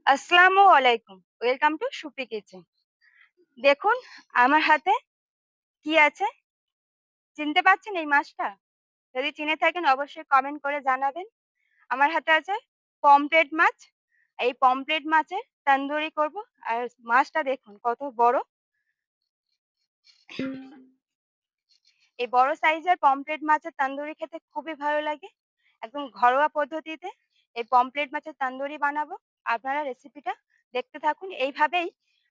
আসসালামু আলাইকুম। Welcome to soupy kitchen. দেখুন আমার হাতে কি আছে? চিনতে পারছেন এই মাছটা? যদি চিনে থাকেন অবশ্যই কমেন্ট করে জানাবেন। আমার হাতে আছে পমফ্রেট মাছ। এই পমফ্রেট মাছের তান্দুরি করব। আর মাছটা দেখুন কত বড়। এই বড় সাইজের পমফ্রেট মাছের তান্দুরি খেতে খুবই ভালো লাগে। একদম ঘরোয়া পদ্ধতিতে এই পমফ্রেট মাছের তান্দুরি বানাবো। আপনারা রেসিপিটা দেখতে থাকুন। এইভাবেই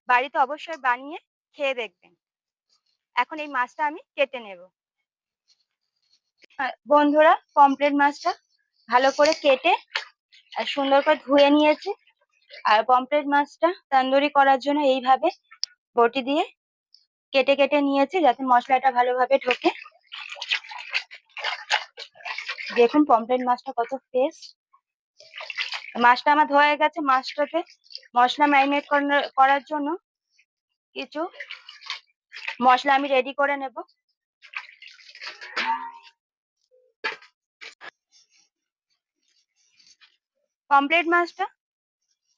বাড়িতে অবশ্যই বানিয়ে খেয়ে দেখবেন। এখন এই মাছটা আমি কেটে নেব। বন্ধুরা পমফ্রেট মাছটা ভালো করে কেটে আর সুন্দর করে ধুয়ে নিয়েছি। আর পমফ্রেট মাছটা তন্দুরি করার জন্য এইভাবে বটি দিয়ে কেটে কেটে নিয়েছি যাতে মশলাটা ভালোভাবে ঢোকে। দেখুন পমফ্রেট মাছটা কত ফ্রেশ। মাছটা আমার ধোয়া হয়ে গেছে। মাছটাকে মশলা ম্যারিনেট করার জন্য কিছু মশলা আমি রেডি করে নেব। পমফ্রেট মাছটা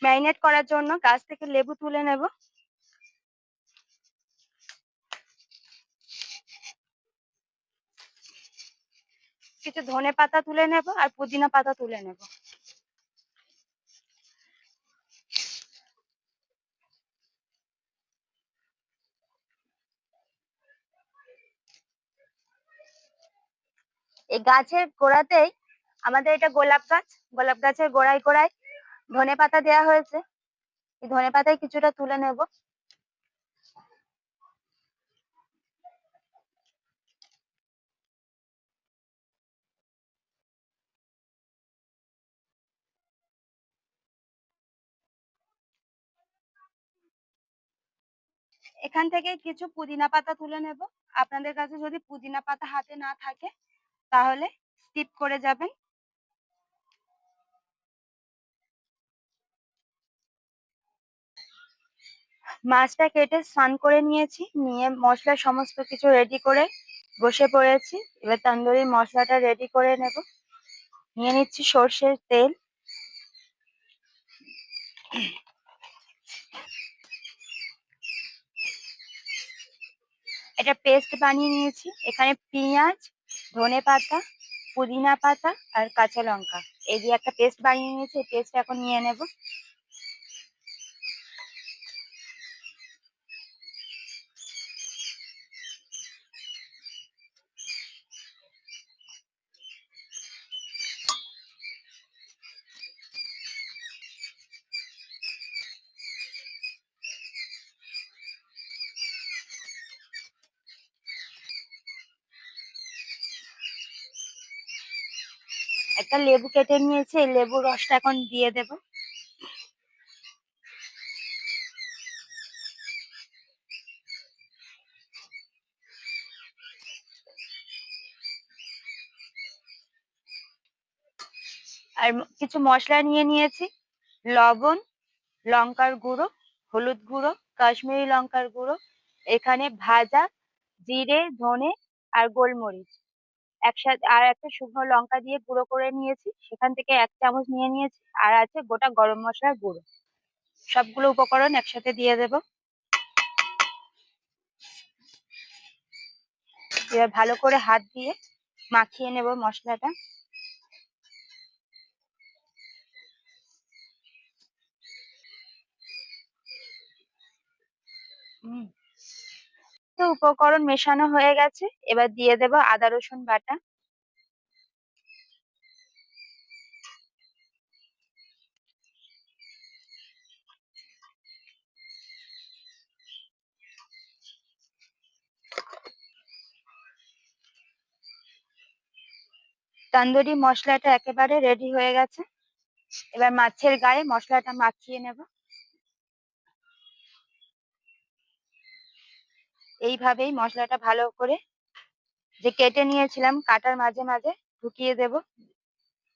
ম্যারিনেট করার জন্য গাছ থেকে লেবু তুলে নেব। কিছু ধনে পাতা তুলে নেব আর পুদিনা পাতা তুলে নেব। এই গাছের গোড়াতেই আমাদের এটা গোলাপ গাছ। গোলাপ গাছের গোড়ায় গোড়ায় ধনে পাতা দেওয়া হয়েছে। এই ধনে পাতায় কিছুটা তুলে নেব। এখান থেকে কিছু পুদিনা পাতা তুলে নেব। আপনাদের কাছে যদি পুদিনা পাতা হাতে না থাকে তাহলে স্কিপ করে যাবেন। মাছটা কেটে স্নান করে নিয়েছি। নিয়ে মশলা সমস্ত কিছু রেডি করে বসে পড়েছি। এবার তন্দুরি মশলাটা রেডি করে নেব। নিয়ে নিচ্ছি সর্ষের তেল। এটা পেস্ট বানিয়ে নিয়েছি। এখানে পেঁয়াজ, ধনে পাতা, পুদিনা পাতা আর কাঁচা লঙ্কা এই দিয়ে একটা পেস্ট বানিয়ে নিয়েছি। এই পেস্ট এখন নিয়ে নেব। একটা লেবু কেটে নিয়েছি। এই লেবুর রসটা এখন দিয়ে দেব। আর কিছু মশলা নিয়ে নিয়েছি। লবণ, লঙ্কার গুঁড়ো, হলুদ গুঁড়ো, কাশ্মীরি লঙ্কার গুঁড়ো, এখানে ভাজা জিরে, ধনে আর গোলমরিচ একসাথে, আর একটা শুকনো লঙ্কা দিয়ে গুঁড়ো করে নিয়েছি। সেখান থেকে 1 চামচ নিয়ে নিয়েছি। আর আছে গোটা গরম মশলার গুঁড়ো। সবগুলো উপকরণ একসাথে দিয়ে দেব। এবার ভালো করে হাত দিয়ে মাখিয়ে নেব মশলাটা। তো উপকরণ মেশানো হয়ে গেছে। এবার দিয়ে দেব আদা রসুন বাটা। তন্দুরি মশলাটা একেবারে রেডি হয়ে গেছে। এবার মাছের গায়ে মশলাটা মাখিয়ে নেব। এইভাবেই মশলাটা ভালো করে যে কেটে নিয়েছিলাম কাটার মাঝে মাঝে ঢুকিয়ে দেব।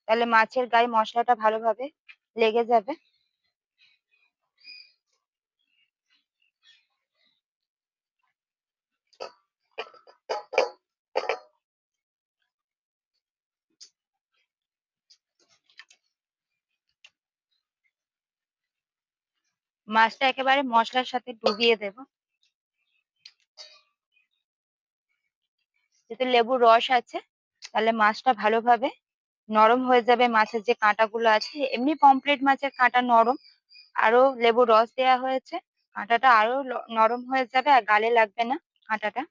তাহলে মাছের গায়ে মশলাটা ভালোভাবে লেগে যাবে। মাছটা একেবারে মশলার সাথে ডুবিয়ে দেব। যেহেতু লেবুর রস আছে তাহলে মাছটা ভালোভাবে নরম হয়ে যাবে। মাছের যে কাঁটাগুলো আছে, এমনি পমফ্রেট মাছের কাঁটা নরম, আরো লেবুর রস দেওয়া হয়েছে, কাঁটাটা আরো নরম হয়ে যাবে আর গালে লাগবে না কাঁটাটা।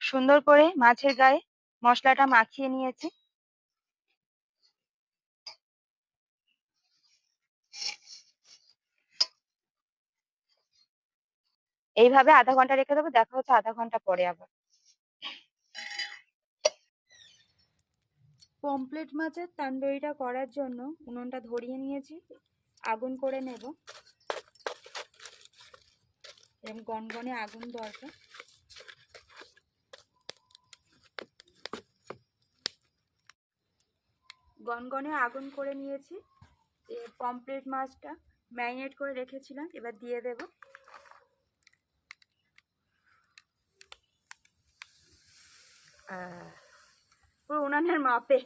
সুন্দর করে মাছের গায়ে মশলাটা মাখিয়ে নিয়েছি। এইভাবে আধা ঘন্টা রেখে দেবো। দেখা হচ্ছে আধা ঘন্টা পরে আবার। পমফ্রেট মাছের তান্দুরিটা করার জন্য উনুনটা ধরিয়ে নিয়েছি, আগুন করে নেব। এরকম গনগনে আগুন দরকার। গনগনে আগুন করে নিয়েছি। পমফ্রেট মাছটা ম্যারিনেট করে রেখেছিলাম, এবার দিয়ে দেব। পুরো উনানের মাপে।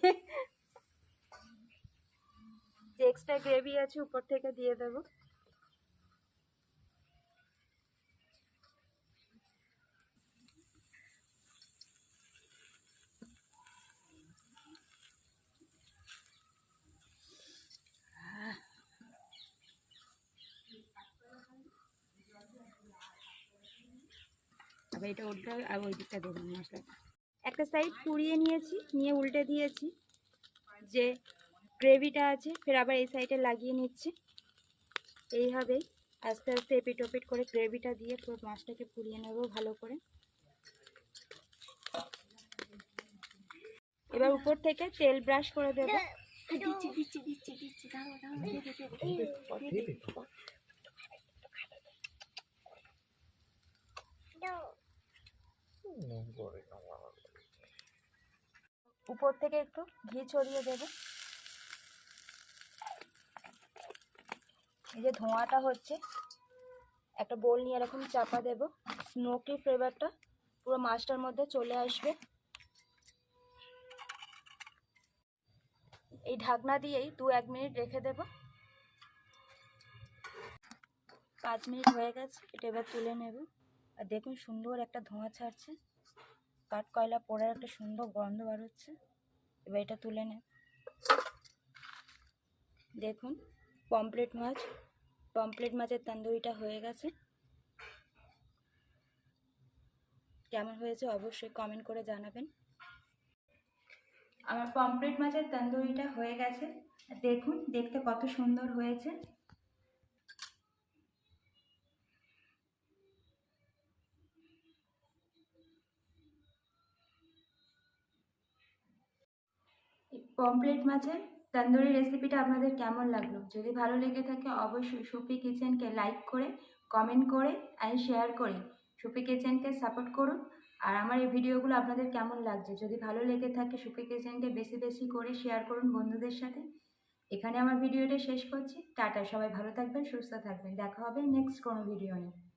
যে এক্সট্রা গ্রেভি আছে উপর থেকে দিয়ে দেব। আবার এটা উল্টে আর ওই দিকটা দেবেন মশলাটা। একটা সাইড পুড়িয়ে নিয়েছি, নিয়ে উল্টে দিয়েছি। যে গ্রেভিটা আছে ফের আবার এই সাইডে লাগিয়ে নিচ্ছি। এইভাবেই আস্তে আস্তে এপিট ওপিট করে গ্রেভিটা দিয়ে পুরো মাছটাকে পুড়িয়ে নেব ভালো করে। এবার উপর থেকে তেল ব্রাশ করে দেব। উপর থেকে একটু ঘি ছড়িয়ে দেব। এই যে ধোঁয়াটা হচ্ছে, একটা বোল নিয়ে এরকম চাপা দেব। স্মোকি ফ্লেভারটা পুরো মাছটার মধ্যে চলে আসবে। এই ঢাকনা দিয়েই 2-1 মিনিট রেখে দেব। 5 মিনিট হয়ে গেছে, এটা এবার তুলে নেব। আর দেখুন সুন্দর একটা ধোঁয়া ছাড়ছে, কাঠ কয়লা পোড়ার একটা সুন্দর গন্ধ বার হচ্ছে। এবার এটা তুলে নেব। দেখুন পমফ্রেট মাছের তন্দুরিটা হয়ে গেছে। কেমন হয়েছে অবশ্যই কমেন্ট করে জানাবেন। আমার পমফ্রেট মাছের তন্দুরিটা হয়ে গেছে, দেখুন দেখতে কত সুন্দর হয়েছে। পমফ্রেট মাছের তন্দুরি রেসিপিটা আপনাদের কেমন লাগলো? যদি ভালো লেগে থাকে অবশ্যই সুফি কিচেনকে লাইক করে, কমেন্ট করে আর শেয়ার করে সুফি কিচেনকে সাপোর্ট করুন। আর আমার এই ভিডিওগুলো আপনাদের কেমন লাগছে যদি ভালো লেগে থাকে সুফি কিচেনকে বেশি বেশি করে শেয়ার করুন বন্ধুদের সাথে। এখানে আমার ভিডিওটা শেষ করছি। টাটা, সবাই ভালো থাকবেন, সুস্থ থাকবেন। দেখা হবে নেক্সট কোনো ভিডিও নিয়ে।